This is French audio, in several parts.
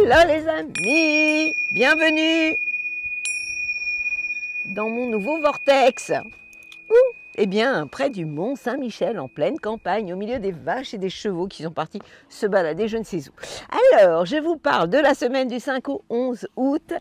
Hello les amis, bienvenue dans mon nouveau vortex. Où? Eh bien, près du Mont Saint-Michel, en pleine campagne, au milieu des vaches et des chevaux qui sont partis se balader je ne sais où. Alors, je vous parle de la semaine du 5 au 11 août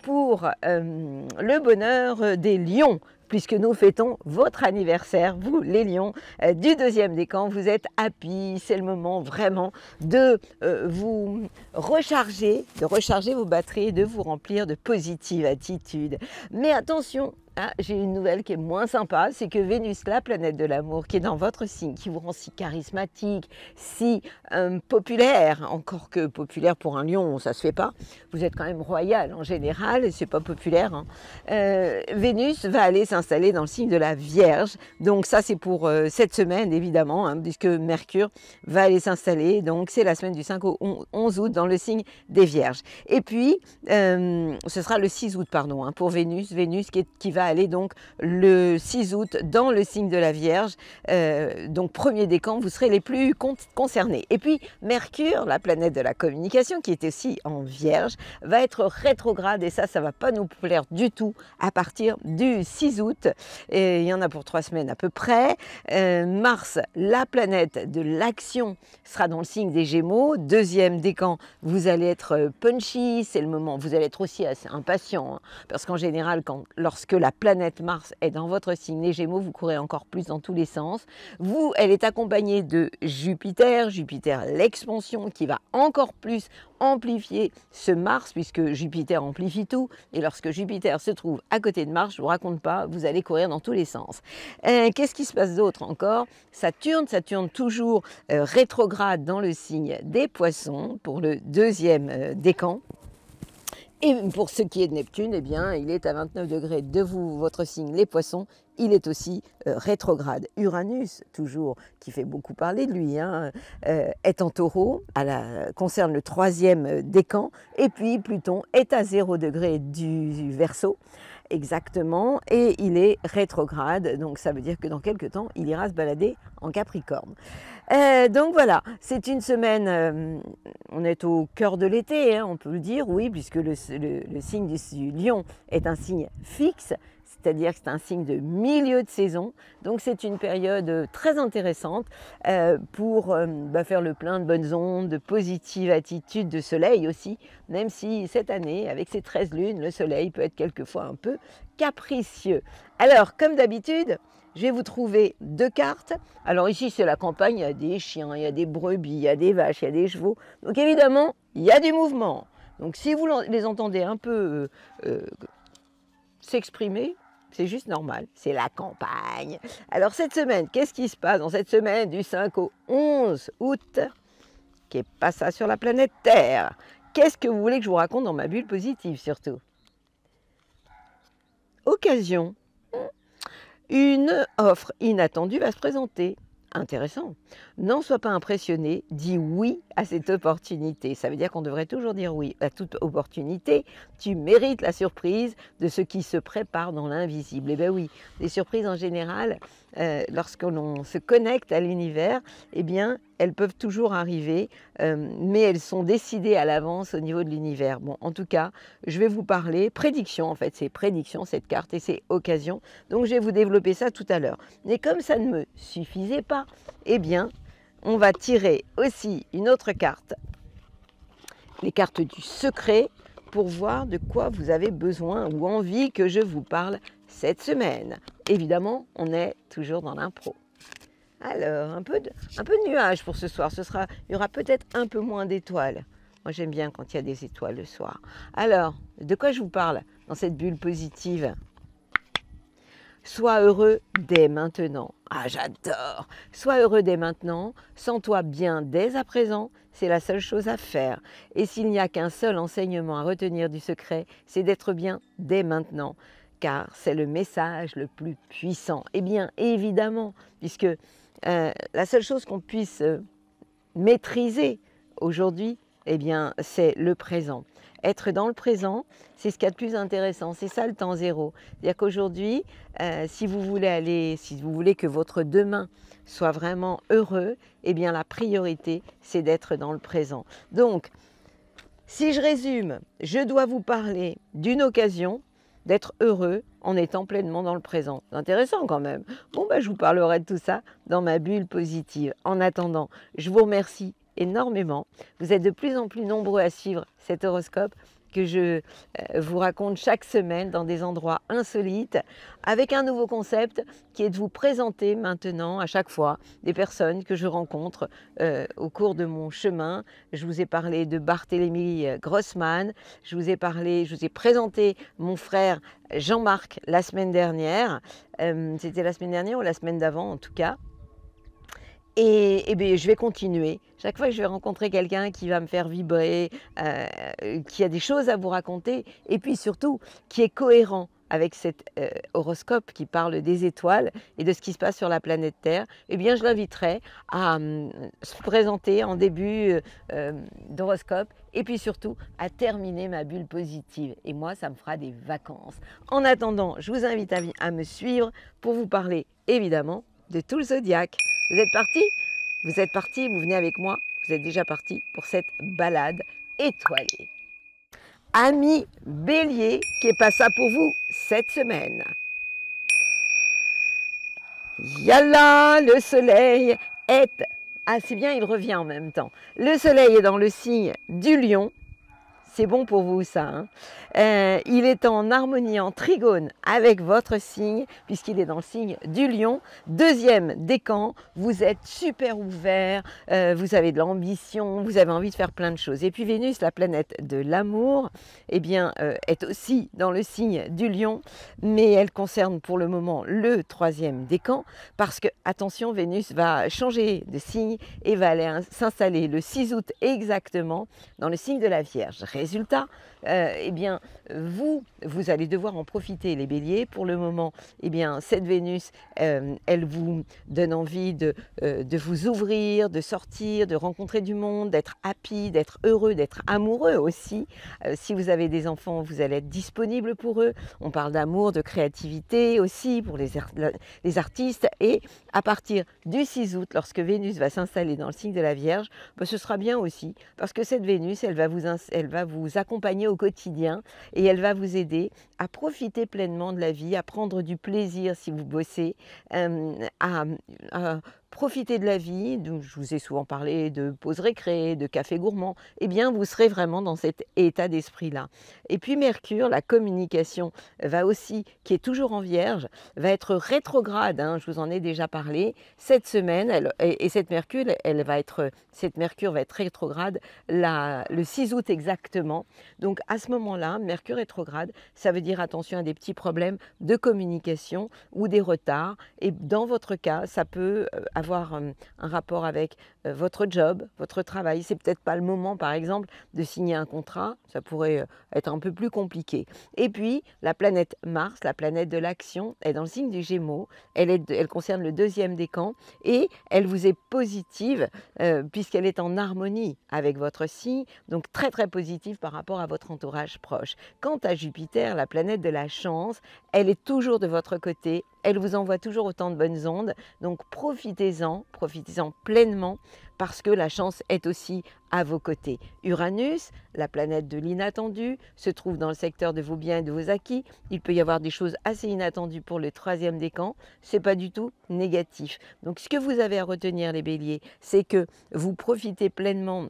pour le bonheur des lions, puisque nous fêtons votre anniversaire, vous les lions, du deuxième décan. Vous êtes happy, c'est le moment vraiment de vous recharger, de recharger vos batteries et de vous remplir de positive attitude. Mais attention, j'ai une nouvelle qui est moins sympa, c'est que Vénus, la planète de l'amour, qui est dans votre signe, qui vous rend si charismatique, si populaire, encore que populaire pour un lion, ça se fait pas, vous êtes quand même royal en général, et c'est pas populaire, hein. Vénus va aller s'installer dans le signe de la Vierge, donc ça c'est pour cette semaine évidemment, hein, puisque Mercure va aller s'installer, donc c'est la semaine du 5 au 11 août dans le signe des Vierges. Et puis, ce sera le 6 août, pardon, hein, pour Vénus, qui va aller donc le 6 août dans le signe de la Vierge. Donc premier décan, vous serez les plus concernés. Et puis Mercure, la planète de la communication, qui est aussi en Vierge, va être rétrograde, et ça va pas nous plaire du tout à partir du 6 août. Et il y en a pour 3 semaines à peu près. Mars, la planète de l'action, sera dans le signe des Gémeaux. Deuxième décan, vous allez être punchy, c'est le moment, vous allez être aussi assez impatient, hein, parce qu'en général, lorsque la planète Mars est dans votre signe, les Gémeaux, vous courez encore plus dans tous les sens. Vous, elle est accompagnée de Jupiter, l'expansion, qui va encore plus amplifier ce Mars, puisque Jupiter amplifie tout, et lorsque Jupiter se trouve à côté de Mars, je ne vous raconte pas, vous allez courir dans tous les sens. Qu'est-ce qui se passe d'autre encore? Saturne toujours rétrograde dans le signe des Poissons pour le deuxième décan. Et pour ce qui est de Neptune, eh bien, il est à 29 degrés de votre signe, les Poissons. Il est aussi rétrograde. Uranus, toujours, qui fait beaucoup parler de lui, hein, est en Taureau, concerne le troisième décan. Et puis Pluton est à 0 degré du Verseau, exactement, et il est rétrograde. Donc ça veut dire que dans quelques temps, il ira se balader en Capricorne. Donc voilà, c'est une semaine, on est au cœur de l'été, hein, on peut le dire, oui, puisque le signe du lion est un signe fixe, c'est-à-dire que c'est un signe de milieu de saison. Donc c'est une période très intéressante pour faire le plein de bonnes ondes, de positive attitude, de soleil aussi, même si cette année, avec ses 13 lunes, le soleil peut être quelquefois un peu capricieux. Alors, comme d'habitude, je vais vous trouver 2 cartes. Alors ici, c'est la campagne, il y a des chiens, il y a des brebis, il y a des vaches, il y a des chevaux. Donc évidemment, il y a du mouvement. Donc si vous les entendez un peu s'exprimer, c'est juste normal, c'est la campagne. Alors cette semaine, qu'est-ce qui se passe dans cette semaine du 5 au 11 août, qui n'est pas ça sur la planète Terre? Qu'est-ce que vous voulez que je vous raconte dans ma bulle positive surtout? Occasion. Une offre inattendue va se présenter. Intéressant. N'en sois pas impressionné, dis oui à cette opportunité. Ça veut dire qu'on devrait toujours dire oui à toute opportunité. Tu mérites la surprise de ce qui se prépare dans l'invisible. Eh bien oui, les surprises en général, lorsque l'on se connecte à l'univers, eh bien, elles peuvent toujours arriver, mais elles sont décidées à l'avance au niveau de l'univers. Bon, en tout cas, je vais vous parler prédiction, en fait, c'est prédiction cette carte, et c'est occasion. Donc, je vais vous développer ça tout à l'heure. Mais comme ça ne me suffisait pas, eh bien, on va tirer aussi une autre carte, les cartes du secret, pour voir de quoi vous avez besoin ou envie que je vous parle cette semaine. Évidemment, on est toujours dans l'impro. Alors, un peu de nuages pour ce soir. Il y aura peut-être un peu moins d'étoiles. Moi, j'aime bien quand il y a des étoiles le soir. Alors, de quoi je vous parle dans cette bulle positive? Sois heureux dès maintenant. Ah, j'adore! Sois heureux dès maintenant, sens-toi bien dès à présent, c'est la seule chose à faire. Et s'il n'y a qu'un seul enseignement à retenir du secret, c'est d'être bien dès maintenant, car c'est le message le plus puissant. Eh bien, évidemment, puisque la seule chose qu'on puisse maîtriser aujourd'hui, eh bien, c'est le présent. Être dans le présent, c'est ce qu'il y a de plus intéressant. C'est ça le temps zéro. C'est-à-dire qu'aujourd'hui, si vous voulez que votre demain soit vraiment heureux, eh bien la priorité, c'est d'être dans le présent. Donc, Si je résume, je dois vous parler d'une occasion d'être heureux en étant pleinement dans le présent. C'est intéressant quand même. Bon, je vous parlerai de tout ça dans ma bulle positive. En attendant, je vous remercie énormément. Vous êtes de plus en plus nombreux à suivre cet horoscope que je vous raconte chaque semaine dans des endroits insolites avec un nouveau concept qui est de vous présenter maintenant à chaque fois des personnes que je rencontre au cours de mon chemin. Je vous ai parlé de Barthélemy Grossman, je vous ai présenté mon frère Jean-Marc la semaine dernière, c'était la semaine dernière ou la semaine d'avant en tout cas. Et bien, je vais continuer. Chaque fois que je vais rencontrer quelqu'un qui va me faire vibrer, qui a des choses à vous raconter, et puis surtout qui est cohérent avec cet horoscope qui parle des étoiles et de ce qui se passe sur la planète Terre, eh bien, je l'inviterai à se présenter en début d'horoscope et puis surtout à terminer ma bulle positive. Et moi, ça me fera des vacances. En attendant, je vous invite à me suivre pour vous parler évidemment de tout le zodiaque. Vous êtes partis? Vous êtes partis, vous venez avec moi, vous êtes déjà partis pour cette balade étoilée. Amis Bélier, qu'est pas ça pour vous cette semaine? Yalla, le soleil est... Ah, c'est bien, il revient en même temps. Le soleil est dans le signe du Lion. C'est bon pour vous ça, hein. Il est en harmonie, en trigone avec votre signe, puisqu'il est dans le signe du Lion. Deuxième décan, vous êtes super ouvert, vous avez de l'ambition, vous avez envie de faire plein de choses. Et puis Vénus, la planète de l'amour, eh bien, est aussi dans le signe du Lion, mais elle concerne pour le moment le troisième décan, parce que, attention, Vénus va changer de signe et va aller s'installer le 6 août exactement dans le signe de la Vierge. Résultat, eh bien, vous allez devoir en profiter, les béliers. Pour le moment, eh bien, cette Vénus, elle vous donne envie de vous ouvrir, de sortir, de rencontrer du monde, d'être happy, d'être heureux, d'être amoureux aussi. Si vous avez des enfants, vous allez être disponible pour eux. On parle d'amour, de créativité aussi pour les artistes. Et à partir du 6 août, lorsque Vénus va s'installer dans le signe de la Vierge, ce sera bien aussi, parce que cette Vénus, elle va vous accompagner au quotidien et elle va vous aider à profiter pleinement de la vie, à prendre du plaisir si vous bossez, à profiter de la vie. Donc, je vous ai souvent parlé de pause récré, de café gourmand. Eh bien, vous serez vraiment dans cet état d'esprit-là. Et puis Mercure, la communication, va aussi, qui est toujours en Vierge, va être rétrograde, hein, je vous en ai déjà parlé. Cette semaine, cette Mercure va être rétrograde le 6 août exactement. Donc à ce moment-là, Mercure rétrograde, ça veut dire attention à des petits problèmes de communication ou des retards. Et dans votre cas, ça peut avoir un rapport avec votre job, votre travail. C'est peut-être pas le moment, par exemple, de signer un contrat. Ça pourrait être un peu plus compliqué. Et puis, la planète Mars, la planète de l'action, est dans le signe du Gémeaux. Elle concerne le deuxième décan et elle vous est positive puisqu'elle est en harmonie avec votre signe. Donc, très, très positive par rapport à votre entourage proche. Quant à Jupiter, la planète de la chance, elle est toujours de votre côté. Elle vous envoie toujours autant de bonnes ondes. Donc, profitez-en pleinement parce que la chance est aussi à vos côtés. Uranus, la planète de l'inattendu, se trouve dans le secteur de vos biens et de vos acquis. Il peut y avoir des choses assez inattendues pour le troisième décan. Ce n'est pas du tout négatif. Donc, ce que vous avez à retenir, les béliers, c'est que vous profitez pleinement,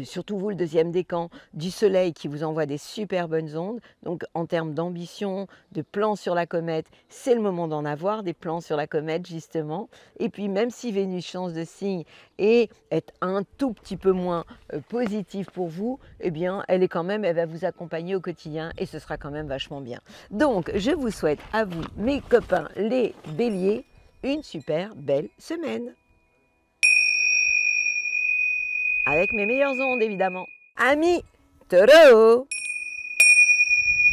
surtout vous, le deuxième décan, du soleil qui vous envoie des super bonnes ondes. Donc en termes d'ambition, de plans sur la comète, c'est le moment d'en avoir, des plans sur la comète justement. Et puis même si Vénus change de signe et est un tout petit peu moins positive pour vous, eh bien elle va vous accompagner au quotidien et ce sera quand même vachement bien. Donc je vous souhaite à vous, mes copains les béliers, une super belle semaine. Avec mes meilleures ondes, évidemment. Amis taureaux,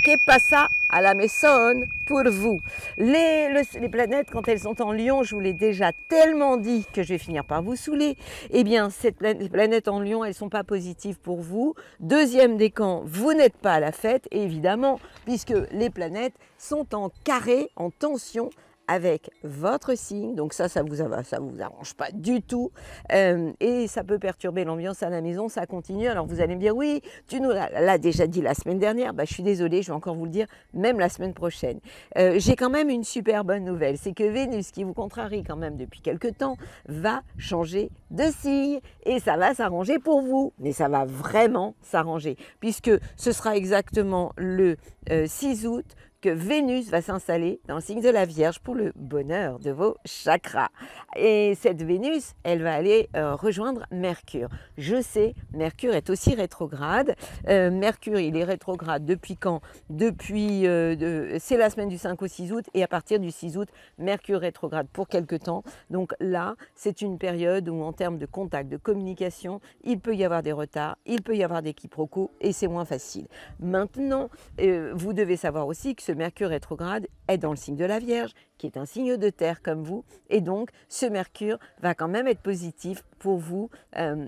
que pasa à la maison pour vous? Les planètes, quand elles sont en Lion, je vous l'ai déjà tellement dit que je vais finir par vous saouler. Eh bien, les planètes en Lion, elles ne sont pas positives pour vous. Deuxième décan, vous n'êtes pas à la fête, évidemment, puisque les planètes sont en carré, en tension avec votre signe, donc ça vous arrange pas du tout, et ça peut perturber l'ambiance à la maison, ça continue. Alors vous allez me dire, oui, tu nous l'as déjà dit la semaine dernière, je suis désolée, je vais encore vous le dire, même la semaine prochaine. J'ai quand même une super bonne nouvelle, c'est que Vénus, qui vous contrarie quand même depuis quelques temps, va changer de signe, et ça va s'arranger pour vous, mais ça va vraiment s'arranger, puisque ce sera exactement le 6 août que Vénus va s'installer dans le signe de la Vierge pour le bonheur de vos chakras. Et cette Vénus, elle va aller rejoindre Mercure. Je sais, Mercure est aussi rétrograde. Mercure, il est rétrograde depuis quand? Depuis, c'est la semaine du 5 au 6 août, et à partir du 6 août, Mercure rétrograde pour quelque temps. Donc là, c'est une période où en termes de contact, de communication, il peut y avoir des retards, il peut y avoir des quiproquos, et c'est moins facile. Maintenant, vous devez savoir aussi que ce Mercure rétrograde est dans le signe de la Vierge, qui est un signe de terre comme vous, et donc ce Mercure va quand même être positif pour vous,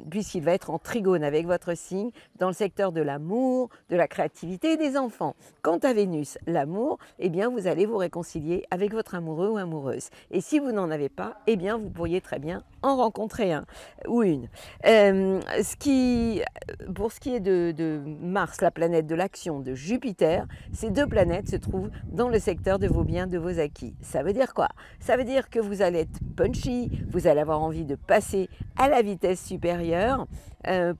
puisqu'il va être en trigone avec votre signe dans le secteur de l'amour, de la créativité et des enfants. Quant à Vénus, l'amour, eh bien vous allez vous réconcilier avec votre amoureux ou amoureuse. Et si vous n'en avez pas, eh bien vous pourriez très bien en rencontrer un ou une. Pour ce qui est de Mars, la planète de l'action, de Jupiter, ces deux planètes se trouvent dans le secteur de vos biens, de vos acquis. Ça veut dire quoi? Ça veut dire que vous allez être punchy, vous allez avoir envie de passer à la vitesse supérieure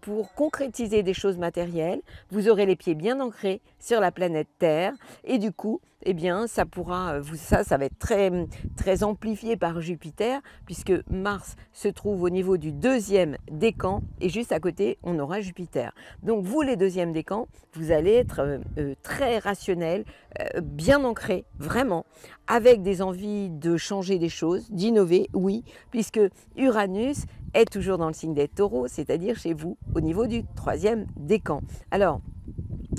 pour concrétiser des choses matérielles. Vous aurez les pieds bien ancrés sur la planète Terre, et du coup, eh bien, ça va être très, très amplifié par Jupiter, puisque Mars se trouve au niveau du deuxième décan, et juste à côté, on aura Jupiter. Donc vous, les deuxièmes décans, vous allez être très rationnel, bien ancré, vraiment, avec des envies de changer des choses, d'innover, oui, puisque Uranus est toujours dans le signe des taureaux, c'est-à-dire chez vous, au niveau du troisième décan. Alors,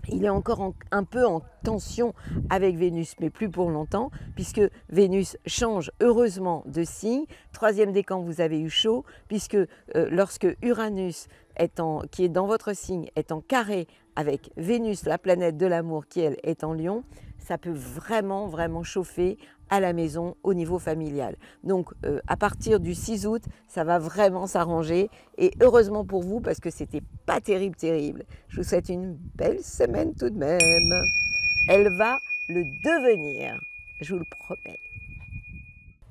il est encore un peu en tension avec Vénus, mais plus pour longtemps, puisque Vénus change heureusement de signe. Troisième décan, vous avez eu chaud, puisque lorsque Uranus, qui est dans votre signe, est en carré avec Vénus, la planète de l'amour, qui elle est en Lion, ça peut vraiment, vraiment chauffer à la maison au niveau familial. Donc à partir du 6 août, ça va vraiment s'arranger, et heureusement pour vous, parce que c'était pas terrible. Je vous souhaite une belle semaine tout de même. Elle va le devenir, je vous le promets.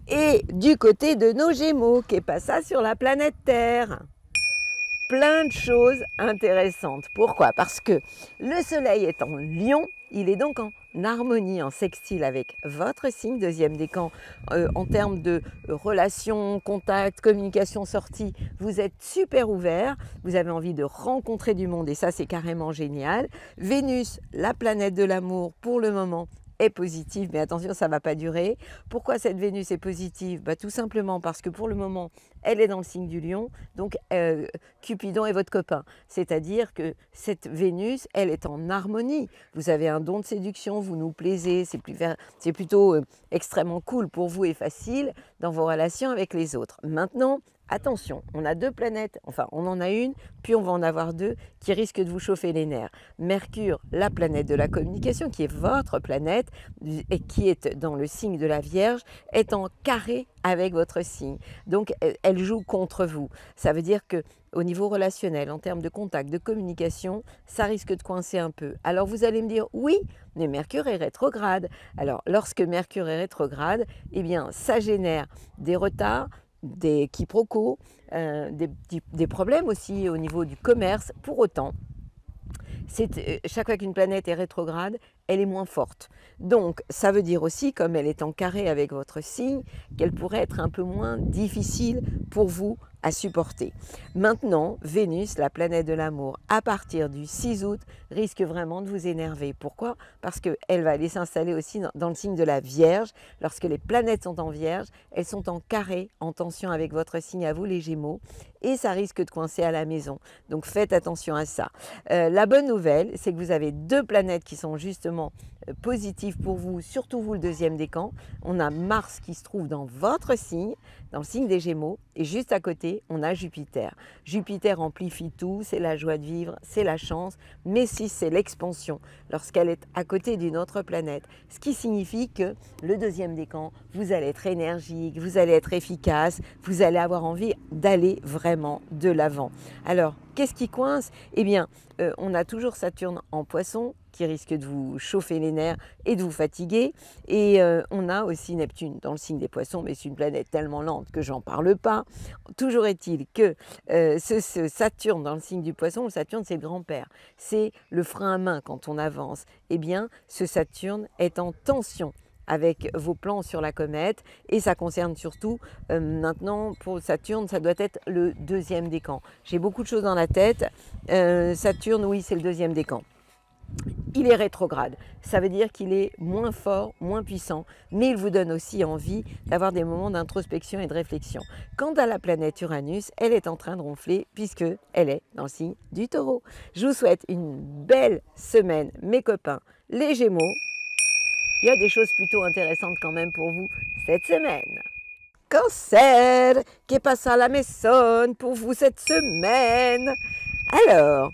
Et du côté de nos Gémeaux, qui est pas ça sur la planète Terre, plein de choses intéressantes. Pourquoi? Parce que le Soleil est en Lion, il est donc en harmonie, en sextile avec votre signe, deuxième décan, en termes de relations, contacts, communication, sortie. Vous êtes super ouvert, vous avez envie de rencontrer du monde, et ça c'est carrément génial. Vénus, la planète de l'amour, pour le moment, est positive, mais attention, ça ne va pas durer. Pourquoi cette Vénus est positive? Tout simplement parce que pour le moment, elle est dans le signe du Lion, donc Cupidon est votre copain. C'est-à-dire que cette Vénus, elle est en harmonie. Vous avez un don de séduction, vous nous plaisez, c'est plutôt extrêmement cool pour vous et facile dans vos relations avec les autres. Maintenant, attention, on a deux planètes, enfin on en a une, puis on va en avoir deux qui risquent de vous chauffer les nerfs. Mercure, la planète de la communication, qui est votre planète et qui est dans le signe de la Vierge, est en carré avec votre signe. Donc elle joue contre vous. Ça veut dire que au niveau relationnel, en termes de contact, de communication, ça risque de coincer un peu. Alors vous allez me dire, oui, mais Mercure est rétrograde. Alors lorsque Mercure est rétrograde, eh bien ça génère des retards, des quiproquos, des problèmes aussi au niveau du commerce. Pour autant, chaque fois qu'une planète est rétrograde, elle est moins forte. Donc, ça veut dire aussi, comme elle est en carré avec votre signe, qu'elle pourrait être un peu moins difficile pour vous à supporter. Maintenant, Vénus, la planète de l'amour, à partir du 6 août, risque vraiment de vous énerver. Pourquoi? Parce qu'elle va aller s'installer aussi dans le signe de la Vierge. Lorsque les planètes sont en Vierge, elles sont en carré, en tension avec votre signe à vous, les Gémeaux, et ça risque de coincer à la maison. Donc faites attention à ça. La bonne nouvelle, c'est que vous avez deux planètes qui sont justement positives pour vous, surtout vous, le deuxième décan. On a Mars qui se trouve dans votre signe, dans le signe des Gémeaux, et juste à côté, on a Jupiter. Jupiter amplifie tout, c'est la joie de vivre, c'est la chance, mais si c'est l'expansion, lorsqu'elle est à côté d'une autre planète, ce qui signifie que le deuxième décan, vous allez être énergique, vous allez être efficace, vous allez avoir envie d'aller vraiment de l'avant. Alors, qu'est-ce qui coince? Eh bien, on a toujours Saturne en Poisson, qui risque de vous chauffer les nerfs et de vous fatiguer. Et on a aussi Neptune dans le signe des Poissons, mais c'est une planète tellement lente que j'en parle pas. Toujours est-il que ce Saturne dans le signe du Poisson, le Saturne c'est le grand-père, c'est le frein à main quand on avance. Eh bien, ce Saturne est en tension avec vos plans sur la comète, et ça concerne surtout, maintenant pour Saturne, ça doit être le deuxième décan. J'ai beaucoup de choses dans la tête. Saturne, oui, c'est le deuxième décan. Il est rétrograde, ça veut dire qu'il est moins fort, moins puissant, mais il vous donne aussi envie d'avoir des moments d'introspection et de réflexion. Quant à la planète Uranus, elle est en train de ronfler puisque elle est dans le signe du Taureau. Je vous souhaite une belle semaine, mes copains, les Gémeaux. Il y a des choses plutôt intéressantes quand même pour vous cette semaine. Cancer, qu'est passe à la maison pour vous cette semaine? Alors,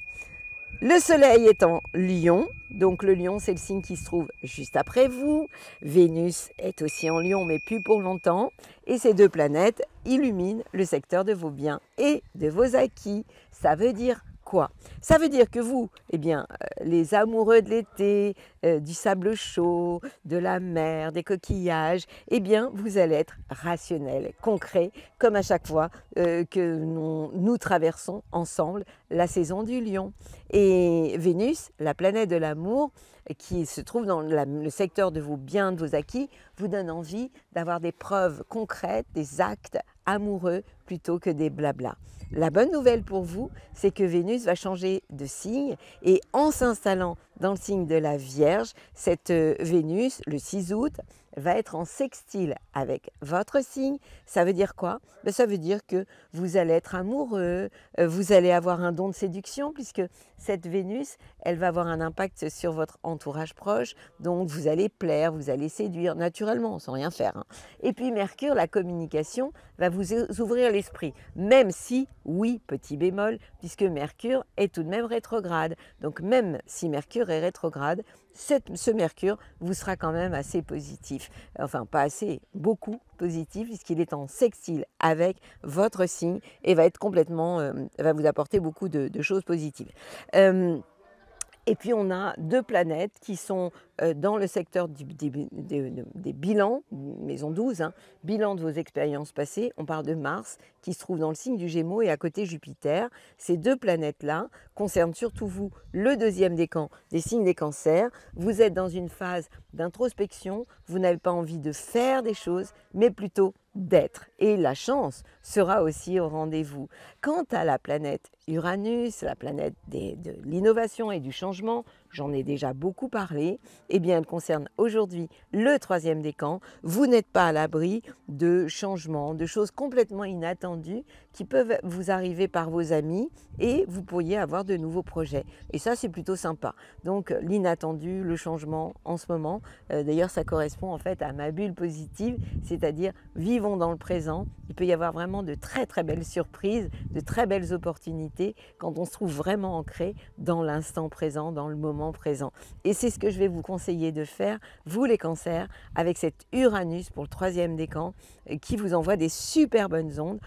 le soleil est en Lion, donc le Lion c'est le signe qui se trouve juste après vous. Vénus est aussi en Lion mais plus pour longtemps. Et ces deux planètes illuminent le secteur de vos biens et de vos acquis. Ça veut dire quoi? Ça veut dire que vous, eh bien, les amoureux de l'été, du sable chaud, de la mer, des coquillages, eh bien, vous allez être rationnel, concret, comme à chaque fois que nous traversons ensemble la saison du Lion. Et Vénus, la planète de l'amour, qui se trouve dans le secteur de vos biens, de vos acquis, vous donne envie d'avoir des preuves concrètes, des actes amoureux plutôt que des blablas. La bonne nouvelle pour vous, c'est que Vénus va changer de signe et en s'installant dans le signe de la Vierge, cette Vénus, le 6 août, va être en sextile avec votre signe. Ça veut dire quoi? Ça veut dire que vous allez être amoureux, vous allez avoir un don de séduction puisque cette Vénus, elle va avoir un impact sur votre entourage proche. Donc vous allez plaire, vous allez séduire naturellement, sans rien faire. Et puis Mercure, la communication, va vous ouvrir l'esprit. Même si, oui, petit bémol, puisque Mercure est tout de même rétrograde. Donc même si Mercure est rétrograde, ce Mercure vous sera quand même assez positif. Enfin, pas assez, beaucoup positif, puisqu'il est en sextile avec votre signe et va être complètement, va vous apporter beaucoup de choses positives. Et puis on a deux planètes qui sont dans le secteur des bilans, maison 12, bilan de vos expériences passées. On parle de Mars qui se trouve dans le signe du Gémeaux et à côté Jupiter. Ces deux planètes-là concernent surtout vous, le deuxième décan des signes des cancers. Vous êtes dans une phase d'introspection, vous n'avez pas envie de faire des choses, mais plutôt d'être. Et la chance sera aussi au rendez-vous. Quant à la planète Uranus, la planète de l'innovation et du changement, j'en ai déjà beaucoup parlé, eh bien elle concerne aujourd'hui le troisième décan. Vous n'êtes pas à l'abri de changements, de choses complètement inattendues qui peuvent vous arriver par vos amis et vous pourriez avoir de nouveaux projets. Et ça, c'est plutôt sympa. Donc l'inattendu, le changement en ce moment, d'ailleurs ça correspond en fait à ma bulle positive, c'est-à-dire vivons dans le présent. Il peut y avoir vraiment de très très belles surprises, de très belles opportunités quand on se trouve vraiment ancré dans l'instant présent, dans le moment présent. Et c'est ce que je vais vous conseiller de faire, vous les cancers, avec cet Uranus pour le troisième décan, qui vous envoie des super bonnes ondes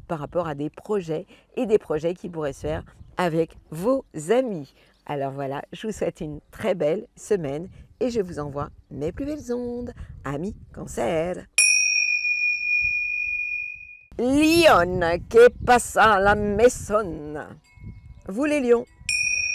par rapport à des projets et des projets qui pourraient se faire avec vos amis. Alors voilà, je vous souhaite une très belle semaine et je vous envoie mes plus belles ondes, amis cancer. Lion, que passa la maison? Vous les lions,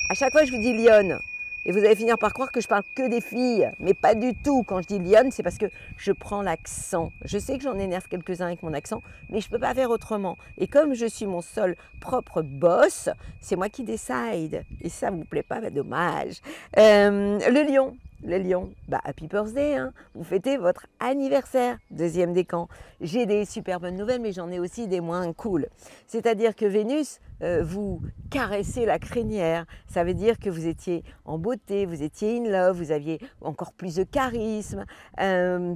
à chaque fois je vous dis Lion, et vous allez finir par croire que je parle que des filles, mais pas du tout. Quand je dis Lion, c'est parce que je prends l'accent. Je sais que j'en énerve quelques-uns avec mon accent, mais je ne peux pas faire autrement. Et comme je suis mon seul propre boss, c'est moi qui décide. Et ça ne vous plaît pas, bah dommage. Le lion, les lions, bah happy birthday, hein, vous fêtez votre anniversaire, deuxième décan. J'ai des super bonnes nouvelles, mais j'en ai aussi des moins cool. C'est-à-dire que Vénus, vous caressez la crinière, ça veut dire que vous étiez en beauté, vous étiez in love, vous aviez encore plus de charisme,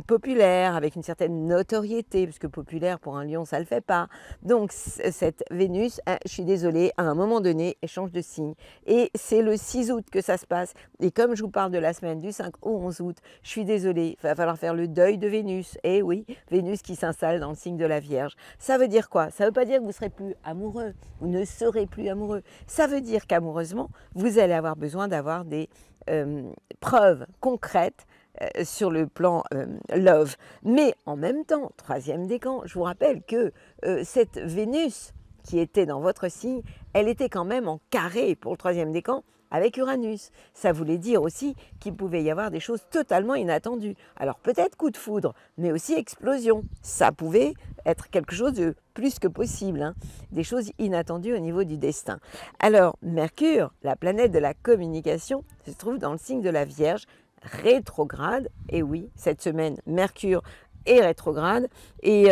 populaire, avec une certaine notoriété, puisque populaire pour un lion, ça ne le fait pas. Donc cette Vénus, je suis désolée, à un moment donné, elle change de signe. Et c'est le 6 août que ça se passe. Et comme je vous parle de la semaine du 5 au 11 août, je suis désolée, il va falloir faire le deuil de Vénus. Et oui, Vénus qui s'installe dans le signe de la Vierge. Ça veut dire quoi? Ça ne veut pas dire que vous ne serez plus amoureux, vous ne serez plus amoureux. Ça veut dire qu'amoureusement, vous allez avoir besoin d'avoir des preuves concrètes sur le plan love. Mais en même temps, troisième décan, je vous rappelle que cette Vénus qui était dans votre signe, elle était quand même en carré pour le troisième décan avec Uranus. Ça voulait dire aussi qu'il pouvait y avoir des choses totalement inattendues. Alors peut-être coup de foudre, mais aussi explosion. Ça pouvait être quelque chose de plus que possible, hein. Des choses inattendues au niveau du destin. Alors Mercure, la planète de la communication, se trouve dans le signe de la Vierge, rétrograde. Et oui, cette semaine, Mercure est rétrograde. Et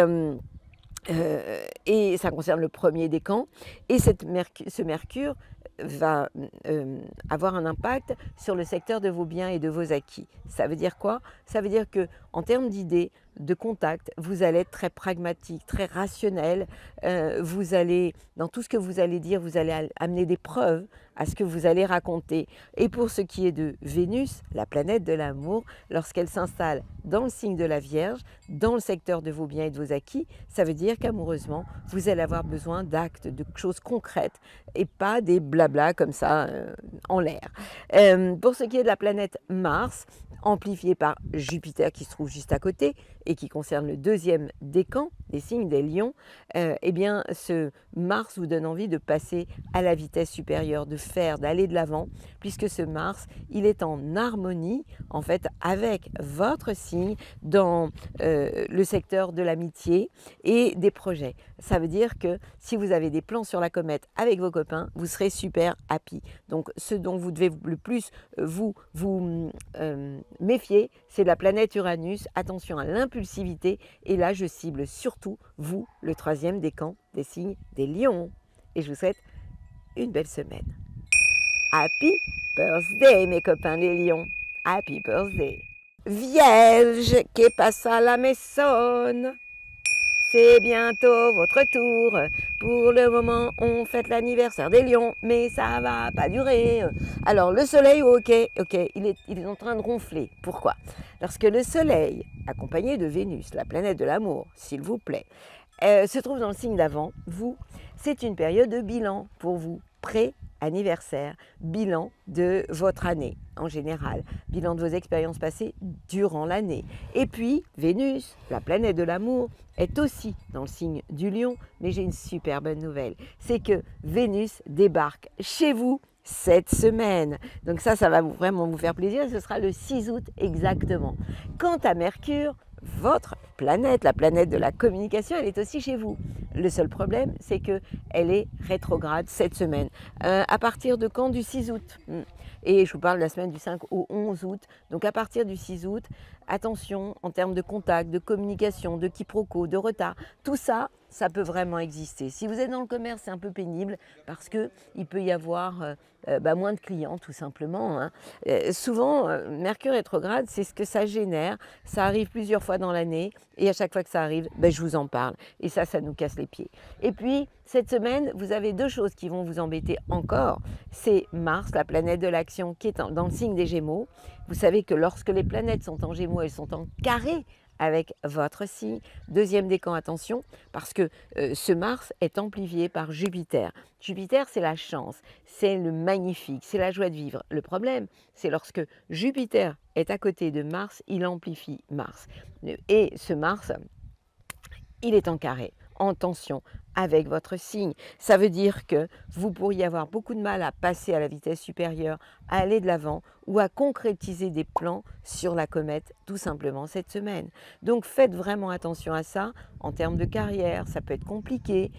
ça concerne le premier décan. Et ce Mercure va avoir un impact sur le secteur de vos biens et de vos acquis. Ça veut dire quoi? Ça veut dire que en termes d'idées, de contact, vous allez être très pragmatique, très rationnel. Vous allez, dans tout ce que vous allez dire, vous allez amener des preuves à ce que vous allez raconter. Et pour ce qui est de Vénus, la planète de l'amour, lorsqu'elle s'installe dans le signe de la Vierge, dans le secteur de vos biens et de vos acquis, ça veut dire qu'amoureusement, vous allez avoir besoin d'actes, de choses concrètes et pas des blabla comme ça en l'air. Pour ce qui est de la planète Mars, amplifiée par Jupiter qui se trouve juste à côté et qui concerne le deuxième décan, les signes des lions, eh bien ce Mars vous donne envie de passer à la vitesse supérieure, de faire, d'aller de l'avant, puisque ce Mars, il est en harmonie en fait avec votre signe dans le secteur de l'amitié et des projets. Ça veut dire que si vous avez des plans sur la comète avec vos copains, vous serez super happy. Donc ce dont vous devez le plus vous méfier, c'est la planète Uranus. Attention à l'impulsivité. Et là, je cible surtout vous, le troisième décan des signes des lions. Et je vous souhaite une belle semaine. Happy birthday, mes copains les lions. Happy birthday. Vierge, que pasa la maison? C'est bientôt votre tour. Pour le moment, on fête l'anniversaire des lions, mais ça va pas durer. Alors, le soleil, ok, il est en train de ronfler. Pourquoi? Parce que le soleil, accompagné de Vénus, la planète de l'amour, s'il vous plaît, se trouve dans le signe d'avant. Vous, c'est une période de bilan pour vous, pré-anniversaire, bilan de votre année en général, bilan de vos expériences passées durant l'année. Et puis, Vénus, la planète de l'amour, est aussi dans le signe du lion, mais j'ai une super bonne nouvelle, c'est que Vénus débarque chez vous cette semaine. Donc ça va vraiment vous faire plaisir, ce sera le 6 août exactement. Quant à Mercure, votre planète, la planète de la communication, elle est aussi chez vous. Le seul problème, c'est qu'elle est rétrograde cette semaine. À partir de quand? Du 6 août. Et je vous parle de la semaine du 5 au 11 août. Donc à partir du 6 août, attention en termes de contact, de communication, de quiproquo, de retard. Tout ça, ça peut vraiment exister. Si vous êtes dans le commerce, c'est un peu pénible parce qu'il peut y avoir moins de clients tout simplement, hein. Souvent, Mercure rétrograde, c'est ce que ça génère. Ça arrive plusieurs fois dans l'année et à chaque fois que ça arrive, je vous en parle. Et ça nous casse les pieds. Et puis, cette semaine, vous avez deux choses qui vont vous embêter encore. C'est Mars, la planète de l'action, qui est dans le signe des Gémeaux. Vous savez que lorsque les planètes sont en Gémeaux, elles sont en carré avec votre signe. Deuxième décan, attention, parce que ce Mars est amplifié par Jupiter. Jupiter, c'est la chance, c'est le magnifique, c'est la joie de vivre. Le problème, c'est lorsque Jupiter est à côté de Mars, il amplifie Mars. Et ce Mars, il est en carré, en tension avec votre signe. Ça veut dire que vous pourriez avoir beaucoup de mal à passer à la vitesse supérieure, à aller de l'avant ou à concrétiser des plans sur la comète tout simplement cette semaine. Donc faites vraiment attention à ça. En termes de carrière, ça peut être compliqué.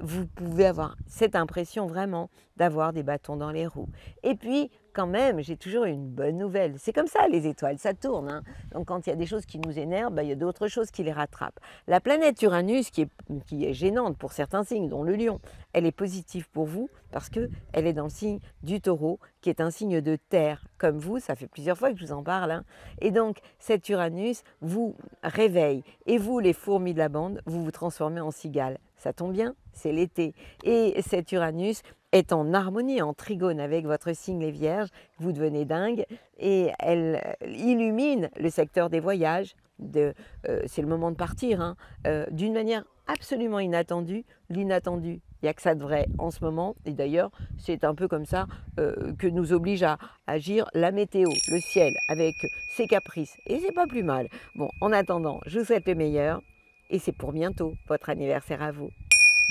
Vous pouvez avoir cette impression vraiment d'avoir des bâtons dans les roues. Et puis, quand même, j'ai toujours une bonne nouvelle. C'est comme ça, les étoiles, ça tourne, hein. Donc quand il y a des choses qui nous énervent, il y a d'autres choses qui les rattrapent. La planète Uranus, qui est gênante pour certains signes, dont le lion, elle est positive pour vous parce qu'elle est dans le signe du taureau, qui est un signe de terre, comme vous. Ça fait plusieurs fois que je vous en parle, hein. Et donc, cet Uranus vous réveille. Et vous, les fourmis de la bande, vous vous transformez en cigale. Ça tombe bien, c'est l'été. Et cet Uranus est en harmonie, en trigone avec votre signe les Vierges, vous devenez dingue et elle illumine le secteur des voyages. C'est le moment de partir, hein, d'une manière absolument inattendue. L'inattendu, il n'y a que ça de vrai en ce moment. Et d'ailleurs, c'est un peu comme ça que nous oblige à agir la météo, le ciel, avec ses caprices. Et c'est pas plus mal. Bon, en attendant, je vous souhaite le meilleur. Et c'est pour bientôt, votre anniversaire à vous.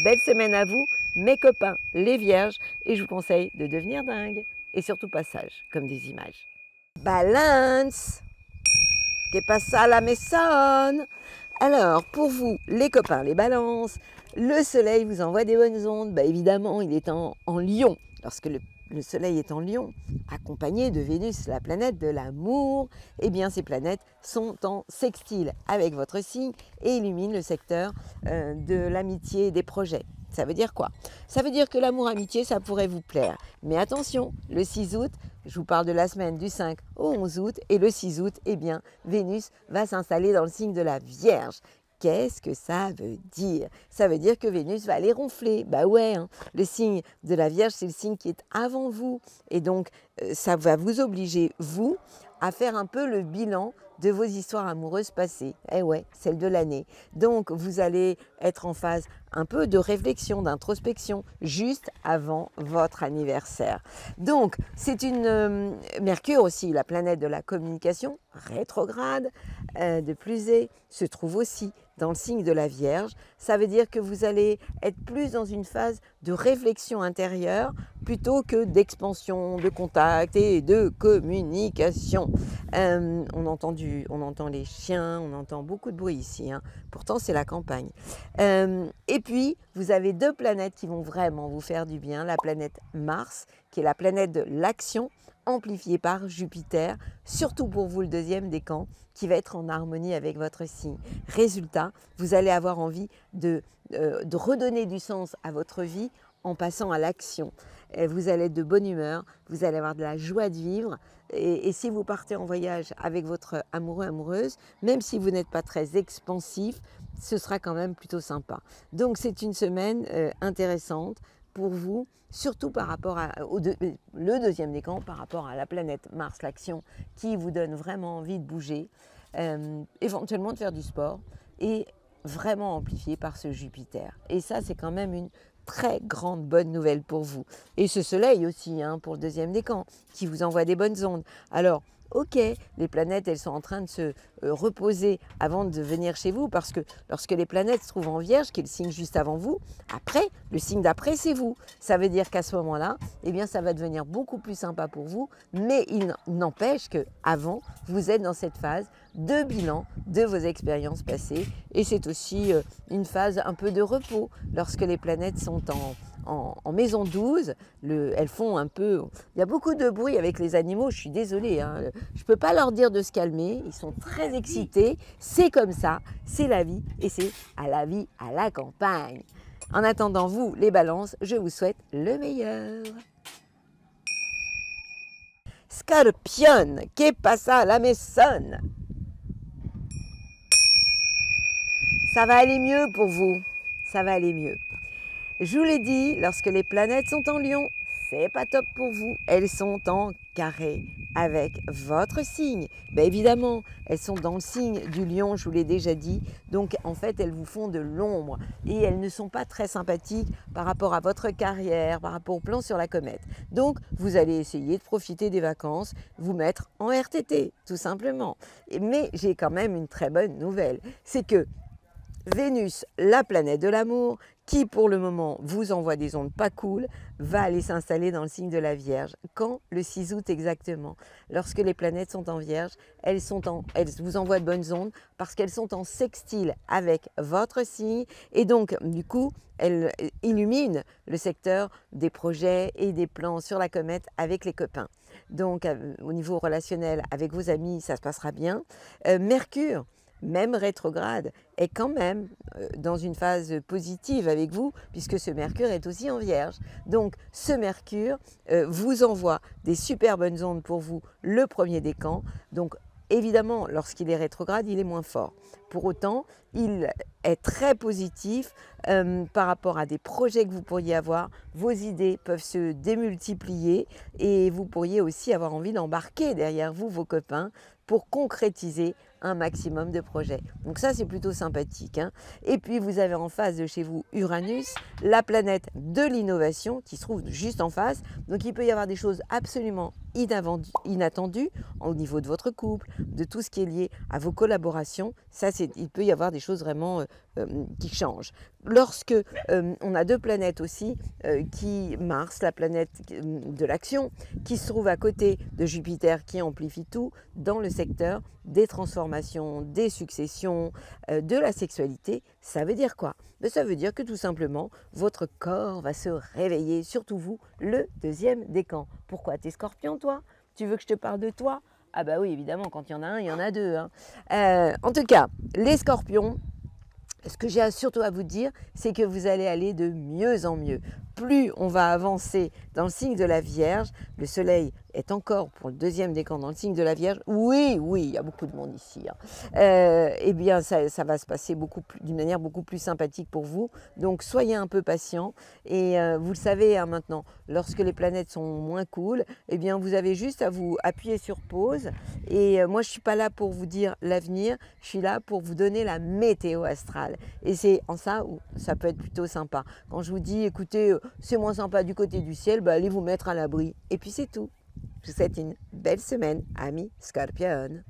Belle semaine à vous, mes copains, les Vierges, et je vous conseille de devenir dingue. Et surtout pas sage, comme des images. Balance! Que pasa la maison? Alors, pour vous, les copains, les balances, le soleil vous envoie des bonnes ondes. Évidemment, il est en Lion. Lorsque le soleil est en Lion, accompagné de Vénus, la planète de l'amour, eh bien ces planètes sont en sextile avec votre signe et illuminent le secteur de l'amitié et des projets. Ça veut dire quoi? Ça veut dire que l'amour-amitié, ça pourrait vous plaire. Mais attention, le 6 août, je vous parle de la semaine du 5 au 11 août, et le 6 août, eh bien, Vénus va s'installer dans le signe de la Vierge. Qu'est-ce que ça veut dire? Ça veut dire que Vénus va aller ronfler. Bah ouais, hein. Le signe de la Vierge, c'est le signe qui est avant vous. Et donc, ça va vous obliger, vous, à faire un peu le bilan de vos histoires amoureuses passées. Eh ouais, celle de l'année. Donc, vous allez être en phase un peu de réflexion, d'introspection, juste avant votre anniversaire. Donc, c'est une Mercure aussi, la planète de la communication, rétrograde, de Plusée, se trouve aussi dans le signe de la Vierge. Ça veut dire que vous allez être plus dans une phase de réflexion intérieure plutôt que d'expansion, de contact et de communication. On entend les chiens, on entend beaucoup de bruit ici, hein. Pourtant c'est la campagne. Et puis vous avez deux planètes qui vont vraiment vous faire du bien. La planète Mars, qui est la planète de l'action, amplifiée par Jupiter, surtout pour vous le deuxième décan, qui va être en harmonie avec votre signe. Résultat, vous allez avoir envie de redonner du sens à votre vie en passant à l'action. Vous allez être de bonne humeur, vous allez avoir de la joie de vivre. Et si vous partez en voyage avec votre amoureux, amoureuse, même si vous n'êtes pas très expansif, ce sera quand même plutôt sympa. Donc c'est une semaine intéressante pour vous, surtout par rapport le deuxième décan, par rapport à la planète Mars, l'action, qui vous donne vraiment envie de bouger, éventuellement de faire du sport, et vraiment amplifié par ce Jupiter. Et ça, c'est quand même une très grande bonne nouvelle pour vous. Et ce soleil aussi, hein, pour le deuxième décan, qui vous envoie des bonnes ondes. Alors, ok, les planètes, elles sont en train de se reposer avant de venir chez vous, parce que lorsque les planètes se trouvent en Vierge, qui est le signe juste avant vous, après, le signe d'après, c'est vous. Ça veut dire qu'à ce moment-là, eh bien, ça va devenir beaucoup plus sympa pour vous, mais il n'empêche qu'avant, vous êtes dans cette phase de bilan de vos expériences passées, et c'est aussi une phase un peu de repos, lorsque les planètes sont en maison 12, elles font un peu... Il y a beaucoup de bruit avec les animaux, je suis désolée, hein. Je ne peux pas leur dire de se calmer, ils sont très excités, c'est comme ça, c'est la vie, et c'est à la vie à la campagne. En attendant, vous, les balances, je vous souhaite le meilleur. Scorpion, que pasa la maison? Ça va aller mieux pour vous, ça va aller mieux. Je vous l'ai dit, lorsque les planètes sont en Lion, c'est pas top pour vous. Elles sont en carré avec votre signe. Bien évidemment, elles sont dans le signe du Lion, je vous l'ai déjà dit. Donc en fait, elles vous font de l'ombre et elles ne sont pas très sympathiques par rapport à votre carrière, par rapport au plan sur la comète. Donc vous allez essayer de profiter des vacances, vous mettre en RTT, tout simplement. Mais j'ai quand même une très bonne nouvelle, c'est que Vénus, la planète de l'amour, qui pour le moment vous envoie des ondes pas cool, va aller s'installer dans le signe de la Vierge. Quand? Le 6 août exactement. Lorsque les planètes sont en Vierge, elles vous envoient de bonnes ondes parce qu'elles sont en sextile avec votre signe et donc du coup elles illuminent le secteur des projets et des plans sur la comète avec les copains. Donc au niveau relationnel avec vos amis, ça se passera bien. Mercure, même rétrograde, est quand même dans une phase positive avec vous, puisque ce Mercure est aussi en Vierge. Donc ce Mercure vous envoie des super bonnes ondes pour vous le premier décan. Donc évidemment, lorsqu'il est rétrograde, il est moins fort. Pour autant, il est très positif par rapport à des projets que vous pourriez avoir. Vos idées peuvent se démultiplier et vous pourriez aussi avoir envie d'embarquer derrière vous vos copains pour concrétiser un maximum de projets. Donc ça, c'est plutôt sympathique, hein. Et puis, vous avez en face de chez vous Uranus, la planète de l'innovation qui se trouve juste en face. Donc, il peut y avoir des choses absolument inattendues au niveau de votre couple, de tout ce qui est lié à vos collaborations. Ça, il peut y avoir des choses vraiment qui changent. Lorsque on a deux planètes aussi, Mars, la planète de l'action, qui se trouve à côté de Jupiter, qui amplifie tout dans le secteur des transformations, des successions, de la sexualité. Ça veut dire quoi? Ça veut dire que tout simplement, votre corps va se réveiller, surtout vous, le deuxième décan. Pourquoi? T'es Scorpion, toi? Tu veux que je te parle de toi? Ah bah oui, évidemment, quand il y en a un, il y en a deux, hein. En tout cas, les Scorpions, ce que j'ai surtout à vous dire, c'est que vous allez aller de mieux en mieux. Plus on va avancer dans le signe de la Vierge, le soleil est encore pour le deuxième décan dans le signe de la Vierge. Oui, il y a beaucoup de monde ici, hein. Eh bien, ça va se passer d'une manière beaucoup plus sympathique pour vous. Donc, soyez un peu patient. Et vous le savez hein, maintenant, lorsque les planètes sont moins cool, eh bien, vous avez juste à vous appuyer sur pause. Et moi, je ne suis pas là pour vous dire l'avenir, je suis là pour vous donner la météo astrale. Et c'est en ça où ça peut être plutôt sympa. Quand je vous dis, écoutez, c'est moins sympa du côté du ciel, allez vous mettre à l'abri. Et puis c'est tout. Je vous souhaite une belle semaine, amis Scorpion.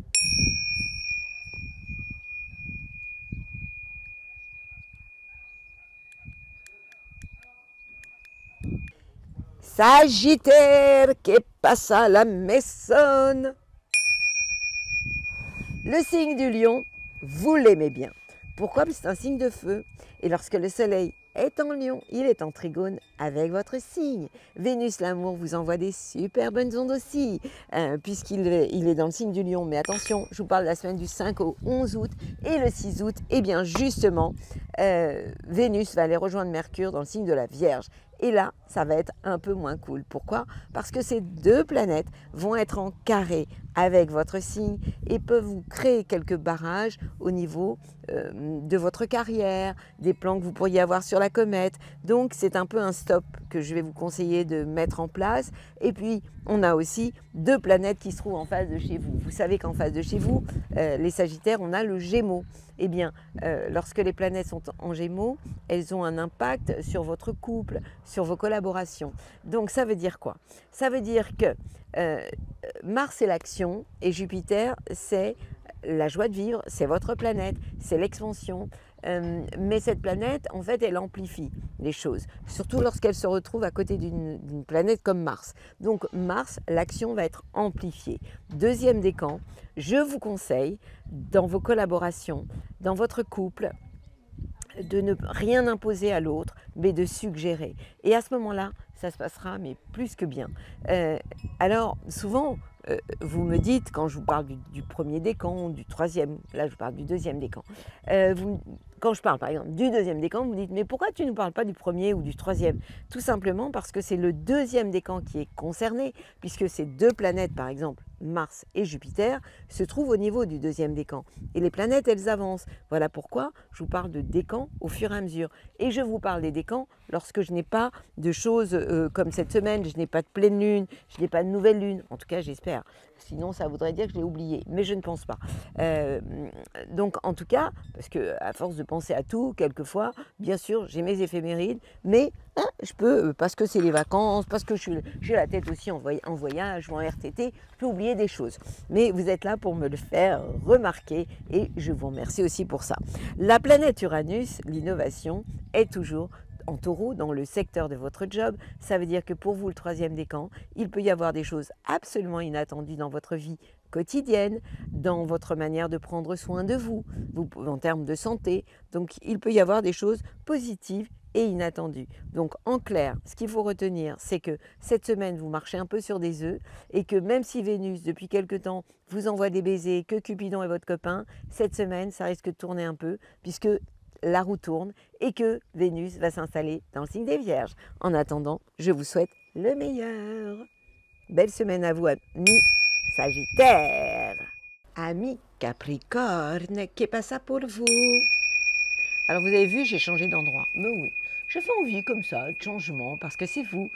Sagittaire, que passa la maison? Le signe du lion, vous l'aimez bien. Pourquoi? Parce que c'est un signe de feu. Et lorsque le soleil est en lion, il est en trigone avec votre signe. Vénus, l'amour, vous envoie des super bonnes ondes aussi, puisqu'il est dans le signe du lion. Mais attention, je vous parle de la semaine du 5 au 11 août. Et le 6 août, eh bien justement, Vénus va aller rejoindre Mercure dans le signe de la Vierge. Et là, ça va être un peu moins cool. Pourquoi? Parce que ces deux planètes vont être en carré avec votre signe et peuvent vous créer quelques barrages au niveau de votre carrière, des plans que vous pourriez avoir sur la comète. Donc, c'est un peu un stop que je vais vous conseiller de mettre en place. Et puis, on a aussi deux planètes qui se trouvent en face de chez vous. Vous savez qu'en face de chez vous, les Sagittaires, on a le Gémeaux. Eh bien, lorsque les planètes sont en Gémeaux, elles ont un impact sur votre couple, sur vos collaborations. Donc, ça veut dire quoi? Ça veut dire que Mars, c'est l'action et Jupiter, c'est la joie de vivre, c'est votre planète, c'est l'expansion. Mais cette planète, en fait, elle amplifie les choses, surtout lorsqu'elle se retrouve à côté d'une planète comme Mars. Donc Mars, l'action va être amplifiée. Deuxième décan, je vous conseille, dans vos collaborations, dans votre couple, de ne rien imposer à l'autre, mais de suggérer. Et à ce moment-là, ça se passera, mais plus que bien. Alors, souvent, vous me dites, quand je vous parle du premier décan, du troisième, là je vous parle du deuxième décan, quand je parle par exemple du deuxième décan, vous me dites, mais pourquoi tu ne nous parles pas du premier ou du troisième? Tout simplement parce que c'est le deuxième décan qui est concerné, puisque ces deux planètes, par exemple, Mars et Jupiter, se trouvent au niveau du deuxième décan. Et les planètes, elles avancent. Voilà pourquoi je vous parle de décans au fur et à mesure. Et je vous parle des décans lorsque je n'ai pas de choses comme cette semaine, je n'ai pas de pleine lune, je n'ai pas de nouvelle lune, en tout cas j'espère. sinon ça voudrait dire que je l'ai oublié, mais je ne pense pas. Donc en tout cas, parce que à force de penser à tout, quelquefois, bien sûr, j'ai mes éphémérides, mais hein, je peux, parce que c'est les vacances, parce que j'ai la tête aussi en voyage ou en RTT, je peux oublier des choses. Mais vous êtes là pour me le faire remarquer et je vous remercie aussi pour ça. La planète Uranus, l'innovation, est toujours en taureau dans le secteur de votre job. Ça veut dire que pour vous, le troisième décan, il peut y avoir des choses absolument inattendues dans votre vie quotidienne, dans votre manière de prendre soin de vous, en termes de santé. Donc il peut y avoir des choses positives et inattendues. Donc en clair, ce qu'il faut retenir, c'est que cette semaine, vous marchez un peu sur des œufs et que même si Vénus, depuis quelque temps, vous envoie des baisers, que Cupidon est votre copain, cette semaine, ça risque de tourner un peu puisque la roue tourne et que Vénus va s'installer dans le signe des Vierges. En attendant, je vous souhaite le meilleur. Belle semaine à vous, amis Sagittaire. Amis Capricorne, que passa pour vous? Alors vous avez vu, j'ai changé d'endroit. Mais oui, j'ai fait envie comme ça, de changement, parce que c'est vous,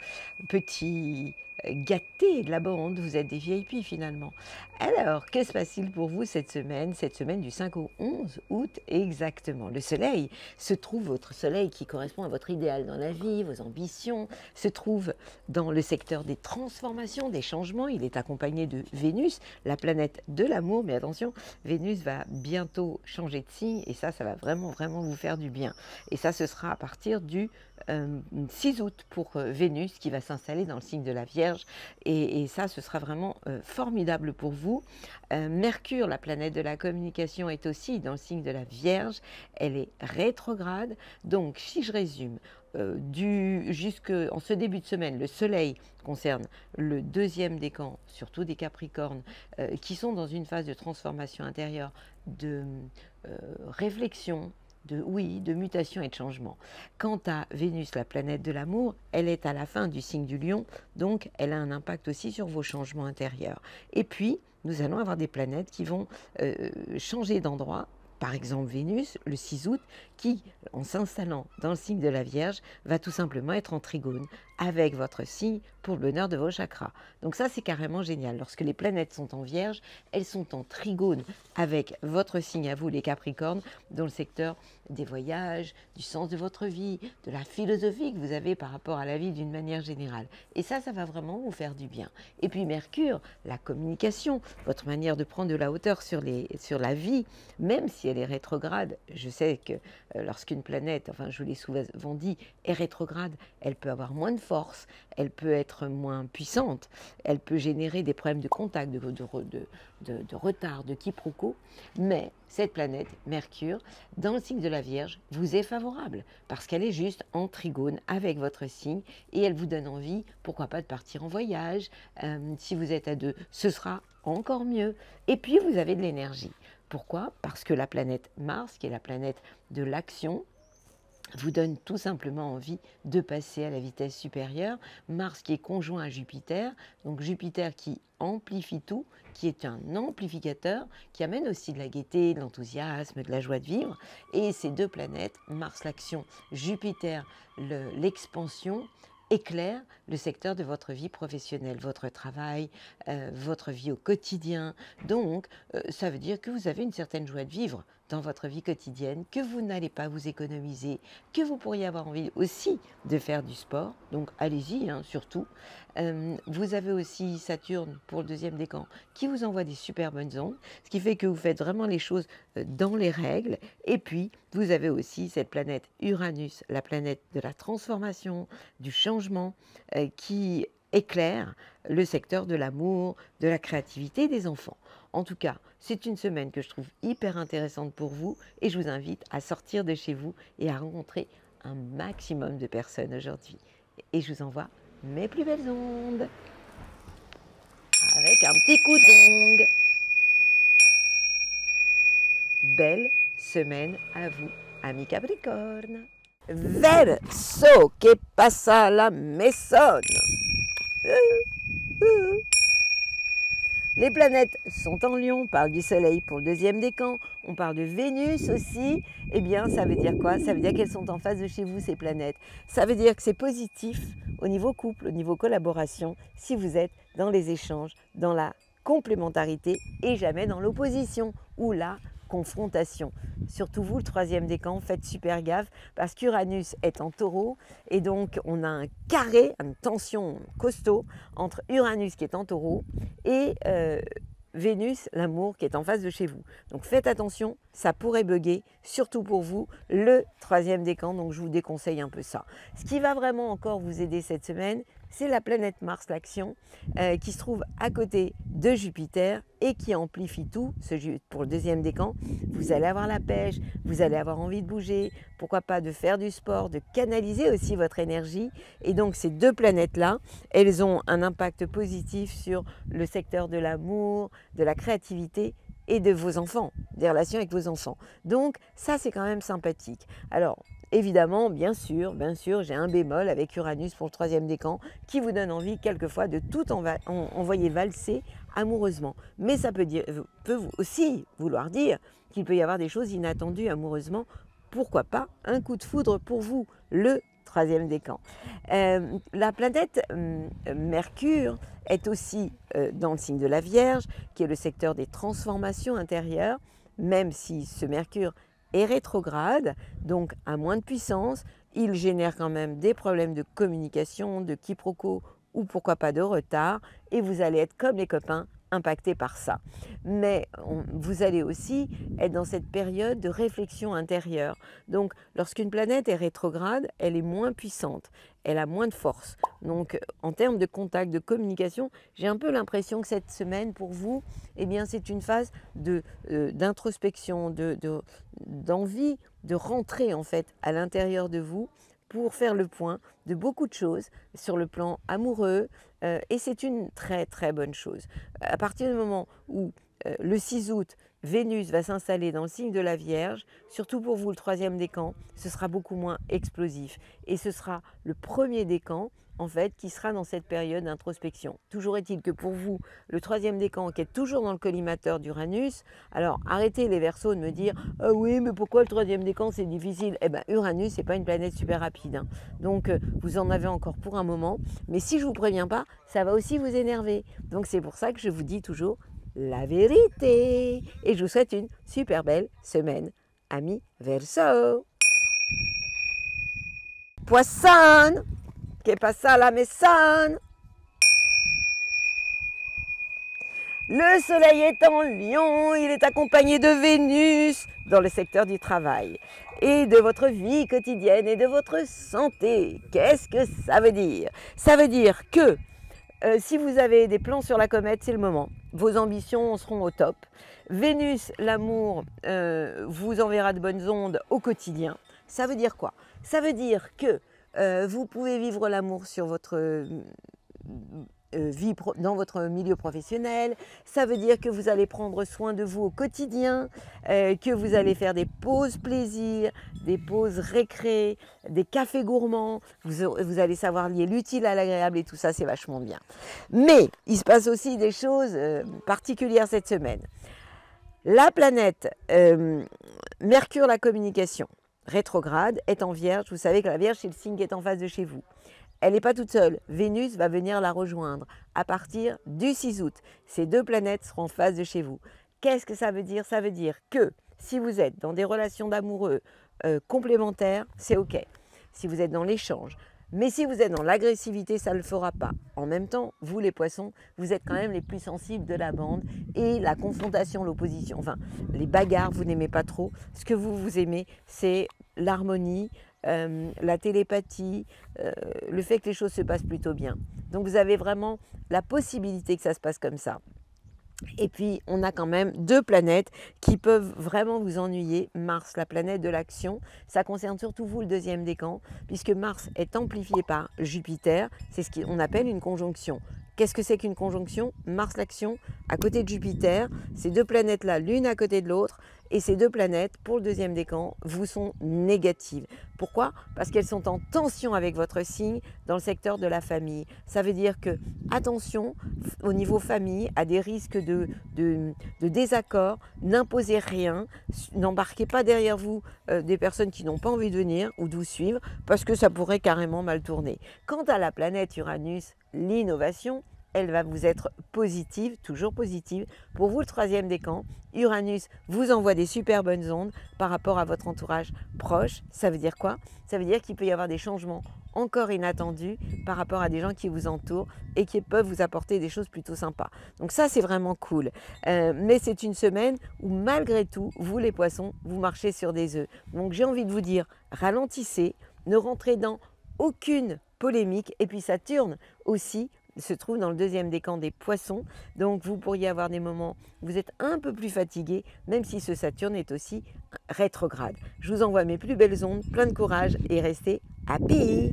petit gâté de la bande, vous êtes des VIP finalement. Alors, que se passe-t-il pour vous cette semaine du 5 au 11 août exactement? Le soleil se trouve, votre soleil qui correspond à votre idéal dans la vie, vos ambitions, se trouve dans le secteur des transformations, des changements. Il est accompagné de Vénus, la planète de l'amour, mais attention, Vénus va bientôt changer de signe et ça va vraiment vous faire du bien. Et ça, ce sera à partir du 6 août pour Vénus qui va s'installer dans le signe de la Vierge et ça, ce sera vraiment formidable pour vous. Mercure, la planète de la communication, est aussi dans le signe de la Vierge. Elle est rétrograde. Donc, si je résume, jusqu'en ce début de semaine, le Soleil concerne le deuxième décan, surtout des Capricornes, qui sont dans une phase de transformation intérieure, de réflexion, de mutation et de changement. Quant à Vénus, la planète de l'amour, elle est à la fin du signe du Lion, donc elle a un impact aussi sur vos changements intérieurs. Et puis, nous allons avoir des planètes qui vont changer d'endroit. Par exemple, Vénus, le 6 août, qui, en s'installant dans le signe de la Vierge, va tout simplement être en trigone avec votre signe pour le bonheur de vos chakras. Donc ça, c'est carrément génial. Lorsque les planètes sont en Vierge, elles sont en trigone avec votre signe à vous, les Capricornes, dans le secteur des voyages, du sens de votre vie, de la philosophie que vous avez par rapport à la vie d'une manière générale. Et ça va vraiment vous faire du bien. Et puis Mercure, la communication, votre manière de prendre de la hauteur sur la vie, même si elle est rétrograde. Je sais que lorsqu'une planète, enfin je vous l'ai souvent dit, est rétrograde, elle peut avoir moins de force, elle peut être moins puissante, elle peut générer des problèmes de contact, de retard, de quiproquo, mais cette planète, Mercure, dans le signe de la Vierge, vous est favorable parce qu'elle est juste en trigone avec votre signe et elle vous donne envie, pourquoi pas, de partir en voyage. Si vous êtes à deux, ce sera encore mieux. Et puis, vous avez de l'énergie. Pourquoi? Parce que la planète Mars, qui est la planète de l'action, vous donne tout simplement envie de passer à la vitesse supérieure. Mars qui est conjoint à Jupiter, donc Jupiter qui amplifie tout, qui est un amplificateur, qui amène aussi de la gaieté, de l'enthousiasme, de la joie de vivre. Et ces deux planètes, Mars l'action, Jupiter l'expansion, éclaire le secteur de votre vie professionnelle, votre travail, votre vie au quotidien. Donc, ça veut dire que vous avez une certaine joie de vivre dans votre vie quotidienne, que vous n'allez pas vous économiser, que vous pourriez avoir envie aussi de faire du sport. Donc, allez-y, hein, surtout. Vous avez aussi Saturne pour le deuxième décan qui vous envoie des super bonnes ondes, ce qui fait que vous faites vraiment les choses dans les règles. Et puis, vous avez aussi cette planète Uranus, la planète de la transformation, du changement, qui éclaire le secteur de l'amour, de la créativité des enfants. En tout cas, c'est une semaine que je trouve hyper intéressante pour vous et je vous invite à sortir de chez vous et à rencontrer un maximum de personnes aujourd'hui. Et je vous envoie mes plus belles ondes avec un petit coup d'ongle. Belle semaine à vous, amis Capricorne. Verseau, que passa la mesone? Les planètes sont en Lion, on parle du Soleil pour le deuxième décan, on parle de Vénus aussi. Eh bien, ça veut dire quoi? Ça veut dire qu'elles sont en face de chez vous, ces planètes. Ça veut dire que c'est positif au niveau couple, au niveau collaboration, si vous êtes dans les échanges, dans la complémentarité et jamais dans l'opposition ou la confrontation. Surtout vous, le troisième décan, faites super gaffe parce qu'Uranus est en taureau et donc on a un carré, une tension costaud entre Uranus qui est en taureau et Vénus, l'amour, qui est en face de chez vous. Donc faites attention, ça pourrait bugger, surtout pour vous, le troisième décan, donc je vous déconseille un peu ça. Ce qui va vraiment encore vous aider cette semaine, c'est la planète Mars, l'action, qui se trouve à côté de Jupiter et qui amplifie tout. Pour le deuxième décan, vous allez avoir la pêche, vous allez avoir envie de bouger, pourquoi pas de faire du sport, de canaliser aussi votre énergie. Et donc ces deux planètes-là, elles ont un impact positif sur le secteur de l'amour, de la créativité et de vos enfants, des relations avec vos enfants. Donc ça, c'est quand même sympathique. Alors, évidemment, bien sûr, j'ai un bémol avec Uranus pour le troisième décan qui vous donne envie quelquefois de tout envoyer valser amoureusement. Mais ça peut aussi vouloir dire qu'il peut y avoir des choses inattendues amoureusement. Pourquoi pas un coup de foudre pour vous, le troisième décan. La planète Mercure est aussi dans le signe de la Vierge, qui est le secteur des transformations intérieures, même si ce Mercure est rétrograde, donc à moins de puissance, il génère quand même des problèmes de communication, de quiproquos ou pourquoi pas de retard, et vous allez être comme les copains impacté par ça. Mais vous allez aussi être dans cette période de réflexion intérieure. Donc, lorsqu'une planète est rétrograde, elle est moins puissante, elle a moins de force. Donc, en termes de contact, de communication, j'ai un peu l'impression que cette semaine, pour vous, eh bien, c'est une phase d'introspection, d'envie de rentrer en fait à l'intérieur de vous pour faire le point de beaucoup de choses sur le plan amoureux et c'est une très très bonne chose. À partir du moment où le 6 août, Vénus va s'installer dans le signe de la Vierge, surtout pour vous le troisième décan, ce sera beaucoup moins explosif et ce sera le premier décan en fait, qui sera dans cette période d'introspection. Toujours est-il que pour vous, le troisième décan qui est toujours dans le collimateur d'Uranus, alors arrêtez les Verseaux de me dire « Ah oui, mais pourquoi le troisième décan c'est difficile ?» Eh bien, Uranus, c'est pas une planète super rapide. Hein. Donc, vous en avez encore pour un moment. Mais si je ne vous préviens pas, ça va aussi vous énerver. Donc, c'est pour ça que je vous dis toujours la vérité. Et je vous souhaite une super belle semaine, amis Verseaux. Poisson! Que passa la maison? Le soleil est en Lion, il est accompagné de Vénus dans le secteur du travail et de votre vie quotidienne et de votre santé. Qu'est-ce que ça veut dire? Ça veut dire que si vous avez des plans sur la comète, c'est le moment. Vos ambitions seront au top. Vénus, l'amour, vous enverra de bonnes ondes au quotidien. Ça veut dire quoi? Ça veut dire que vous pouvez vivre l'amour sur votre vie dans votre milieu professionnel. Ça veut dire que vous allez prendre soin de vous au quotidien, que vous allez faire des pauses plaisir, des pauses récré, des cafés gourmands. Vous allez savoir lier l'utile à l'agréable et tout ça, c'est vachement bien. Mais il se passe aussi des choses particulières cette semaine. La planète Mercure, la communication, rétrograde, est en Vierge. Vous savez que la Vierge, c'est le signe qui est en face de chez vous. Elle n'est pas toute seule. Vénus va venir la rejoindre à partir du 6 août. Ces deux planètes seront en face de chez vous. Qu'est-ce que ça veut dire? Ça veut dire que si vous êtes dans des relations d'amoureux complémentaires, c'est OK. Si vous êtes dans l'échange. Mais si vous êtes dans l'agressivité, ça ne le fera pas. En même temps, vous les poissons, vous êtes quand même les plus sensibles de la bande. Et la confrontation, l'opposition, enfin les bagarres, vous n'aimez pas trop. Ce que vous aimez, c'est l'harmonie, la télépathie, le fait que les choses se passent plutôt bien. Donc vous avez vraiment la possibilité que ça se passe comme ça. Et puis, on a quand même deux planètes qui peuvent vraiment vous ennuyer. Mars, la planète de l'action, ça concerne surtout vous, le deuxième décan, puisque Mars est amplifié par Jupiter. C'est ce qu'on appelle une conjonction. Qu'est-ce que c'est qu'une conjonction? Mars, l'action, à côté de Jupiter. Ces deux planètes-là, l'une à côté de l'autre. Et ces deux planètes, pour le deuxième décan, vous sont négatives. Pourquoi? Parce qu'elles sont en tension avec votre signe dans le secteur de la famille. Ça veut dire que, attention, au niveau famille, à des risques de désaccord, n'imposez rien, n'embarquez pas derrière vous des personnes qui n'ont pas envie de venir ou de vous suivre, parce que ça pourrait carrément mal tourner. Quant à la planète Uranus, l'innovation, elle va vous être positive, toujours positive. Pour vous, le troisième décan, Uranus vous envoie des super bonnes ondes par rapport à votre entourage proche. Ça veut dire quoi? Ça veut dire qu'il peut y avoir des changements encore inattendus par rapport à des gens qui vous entourent et qui peuvent vous apporter des choses plutôt sympas. Donc ça, c'est vraiment cool. Mais c'est une semaine où malgré tout, vous les poissons, vous marchez sur des œufs. Donc j'ai envie de vous dire, ralentissez, ne rentrez dans aucune polémique. Et puis Saturne aussi se trouve dans le deuxième décan des poissons. Donc vous pourriez avoir des moments où vous êtes un peu plus fatigué, même si ce Saturne est aussi rétrograde. Je vous envoie mes plus belles ondes, plein de courage et restez happy,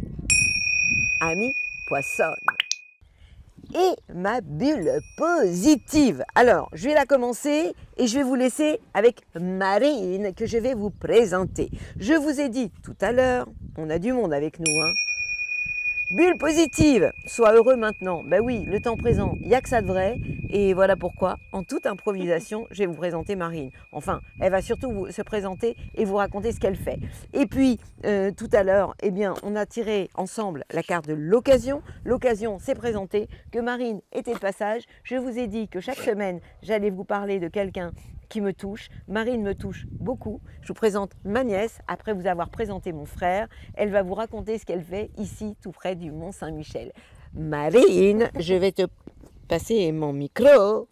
amis poissons. Et ma bulle positive. Alors, je vais la commencer et je vais vous laisser avec Marine que je vais vous présenter. Je vous ai dit tout à l'heure, on a du monde avec nous, hein. Bulle positive, sois heureux maintenant. Ben oui, le temps présent, il n'y a que ça de vrai. Et voilà pourquoi, en toute improvisation, je vais vous présenter Marine. Enfin, elle va surtout se présenter et vous raconter ce qu'elle fait. Et puis, tout à l'heure, eh bien, on a tiré ensemble la carte de l'occasion. L'occasion s'est présentée, que Marine était de passage. Je vous ai dit que chaque semaine, j'allais vous parler de quelqu'un qui me touche. Marine me touche beaucoup. Je vous présente ma nièce, après vous avoir présenté mon frère. Elle va vous raconter ce qu'elle fait ici, tout près du Mont Saint-Michel. Marine, je vais te passer mon micro.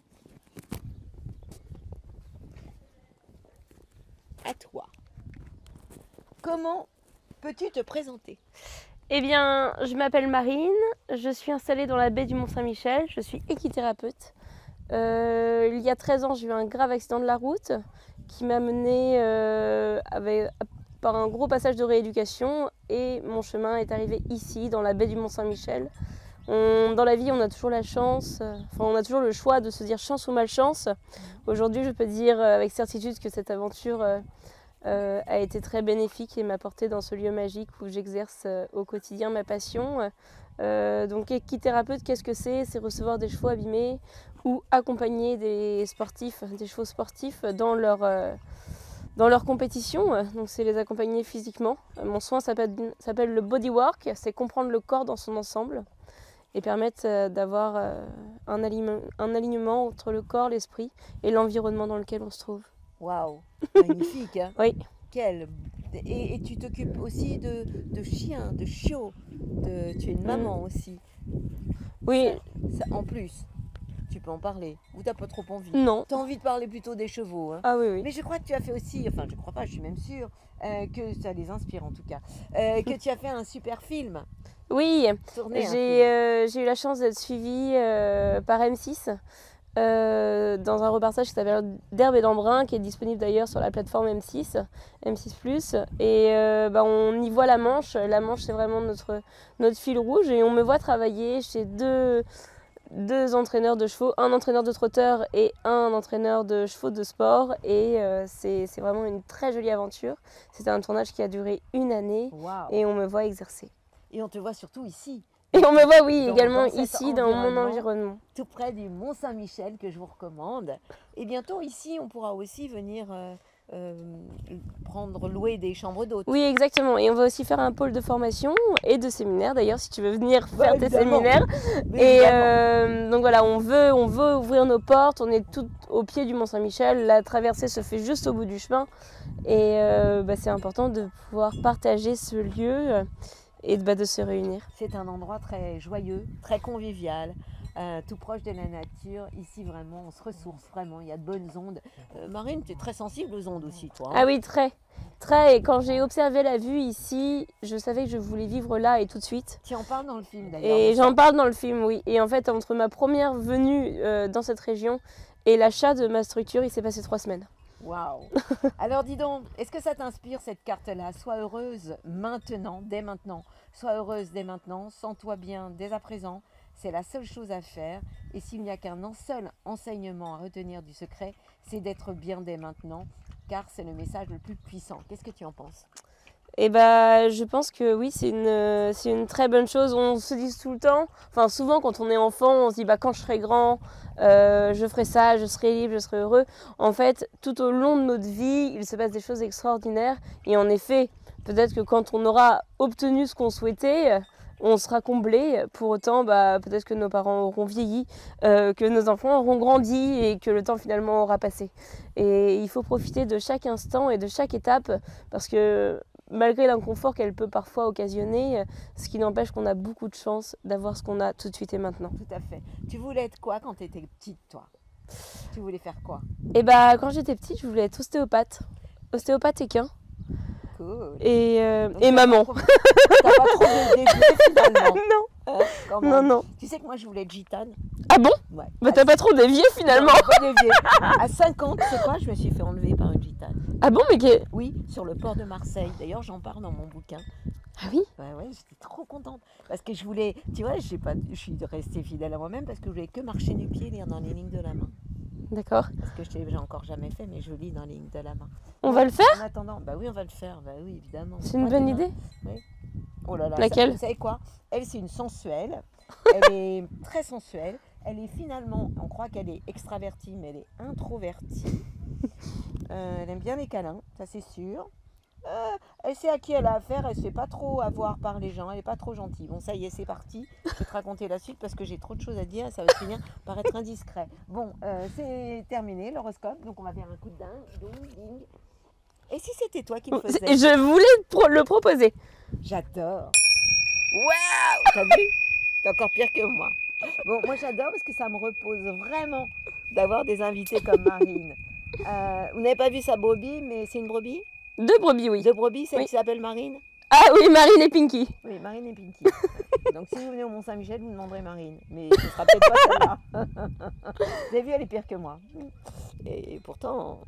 À toi. Comment peux-tu te présenter? Eh bien, je m'appelle Marine, je suis installée dans la baie du Mont Saint-Michel, je suis équithérapeute. Il y a 13 ans, j'ai eu un grave accident de la route qui m'a menée par un gros passage de rééducation et mon chemin est arrivé ici, dans la baie du Mont Saint-Michel. Dans la vie, on a toujours la chance, on a toujours le choix de se dire chance ou malchance. Aujourd'hui, je peux dire avec certitude que cette aventure a été très bénéfique et m'a portée dans ce lieu magique où j'exerce au quotidien ma passion. Donc équithérapeute, qu'est-ce que c'est? C'est recevoir des chevaux abîmés ou accompagner des sportifs, des chevaux sportifs dans leur compétition. Donc c'est les accompagner physiquement. Mon soin s'appelle le bodywork, c'est comprendre le corps dans son ensemble et permettre d'avoir un alignement entre le corps, l'esprit et l'environnement dans lequel on se trouve. Waouh, magnifique, hein? Oui. Et tu t'occupes aussi de chiens, de chiots, tu es une maman aussi. Oui. Ça, en plus, tu peux en parler. Ou t'as pas trop envie? Non. Tu as envie de parler plutôt des chevaux, hein? Ah oui, oui. Mais je crois que tu as fait aussi, enfin je crois pas, je suis même sûre, que ça les inspire en tout cas, que tu as fait un super film. Oui, j'ai eu la chance d'être suivie par M6 dans un reportage qui s'appelle D'herbe et d'embrun, qui est disponible d'ailleurs sur la plateforme M6 Plus. Et on y voit la Manche. La Manche, c'est vraiment notre fil rouge. Et on me voit travailler chez deux entraîneurs de chevaux, un entraîneur de trotteurs et un entraîneur de chevaux de sport. Et c'est vraiment une très jolie aventure. C'était un tournage qui a duré 1 année. Wow. Et on me voit exercer. Et on te voit surtout ici. Et on me voit, oui, également ici, dans mon environnement. Tout près du Mont Saint-Michel, que je vous recommande. Et bientôt, ici, on pourra aussi venir louer des chambres d'hôtes. Oui, exactement. Et on va aussi faire un pôle de formation et de séminaire, d'ailleurs, si tu veux venir faire tes séminaires. Et donc voilà, on veut ouvrir nos portes. On est tout au pied du Mont Saint-Michel. La traversée se fait juste au bout du chemin. Et c'est important de pouvoir partager ce lieu et de se réunir. C'est un endroit très joyeux, très convivial, tout proche de la nature. Ici, vraiment, on se ressource, vraiment, il y a de bonnes ondes. Marine, tu es très sensible aux ondes aussi, toi, hein? Ah oui, très. Et quand j'ai observé la vue ici, je savais que je voulais vivre là et tout de suite. Tu en parles dans le film, d'ailleurs. Et j'en parle dans le film, oui. Et en fait, entre ma première venue dans cette région et l'achat de ma structure, il s'est passé 3 semaines. Waouh! Alors dis donc, est-ce que ça t'inspire cette carte-là? Sois heureuse maintenant, dès maintenant. Sois heureuse dès maintenant, sens-toi bien dès à présent. C'est la seule chose à faire. Et s'il n'y a qu'un seul enseignement à retenir du secret, c'est d'être bien dès maintenant, car c'est le message le plus puissant. Qu'est-ce que tu en penses? Eh ben, je pense que oui, c'est une très bonne chose. On se dit tout le temps, enfin souvent quand on est enfant, on se dit quand je serai grand, je ferai ça, je serai libre, je serai heureux. En fait, tout au long de notre vie, il se passe des choses extraordinaires. Et en effet, peut-être que quand on aura obtenu ce qu'on souhaitait, on sera comblé. Pour autant, peut-être que nos parents auront vieilli, que nos enfants auront grandi et que le temps finalement aura passé. Et il faut profiter de chaque instant et de chaque étape parce que malgré l'inconfort qu'elle peut parfois occasionner, ce qui n'empêche qu'on a beaucoup de chance d'avoir ce qu'on a tout de suite et maintenant. Tout à fait. Tu voulais être quoi quand tu étais petite, toi? Tu voulais faire quoi? Et quand j'étais petite, je voulais être ostéopathe équin. Cool. Et Donc, maman. T'as pas trop dévié finalement? Non. Non. Tu sais que moi je voulais être gitane. Ah bon? Ouais. T'as pas trop dévié finalement. Non, pas dévié. À 5 ans, tu sais quoi? Je me suis fait enlever par une gitane. Ah bon, mais Oui, sur le port de Marseille. D'ailleurs, j'en parle dans mon bouquin. Ah oui? Ouais, j'étais trop contente. Parce que je voulais, tu vois, je suis restée fidèle à moi-même parce que je voulais que marcher du pied, lire dans les lignes de la main. D'accord. Parce que j'ai encore jamais fait, mais je lis dans les lignes de la main. On va le faire? En attendant, oui, on va le faire. Oui, évidemment. C'est une bonne idée. Oui. Oh là là. Laquelle? Vous savez quoi? Elle, c'est une sensuelle. Elle est très sensuelle. Elle est finalement, on croit qu'elle est extravertie, mais elle est introvertie. Elle aime bien les câlins, ça c'est sûr. Elle sait à qui elle a affaire, elle ne se fait pas trop avoir par les gens, elle n'est pas trop gentille. Bon, ça y est, c'est parti. Je vais te raconter la suite parce que j'ai trop de choses à dire et ça va finir par être indiscret. Bon, c'est terminé l'horoscope, donc on va faire un coup de dingue. Et si c'était toi qui le faisais? Je voulais le proposer. J'adore. Waouh! T'as vu? C'est encore pire que moi. Bon, moi j'adore parce que ça me repose vraiment d'avoir des invités comme Marine. Vous n'avez pas vu sa brebis, mais c'est une brebis? 2 brebis, oui. 2 brebis, celle Oui. qui s'appelle Marine? Ah oui, Marine et Pinky. Oui, Marine et Pinky. Donc si vous venez au Mont-Saint-Michel, vous demanderez Marine. Mais ce sera peut-être pas celle-là. Vous avez vu, elle est pire que moi. Et pourtant...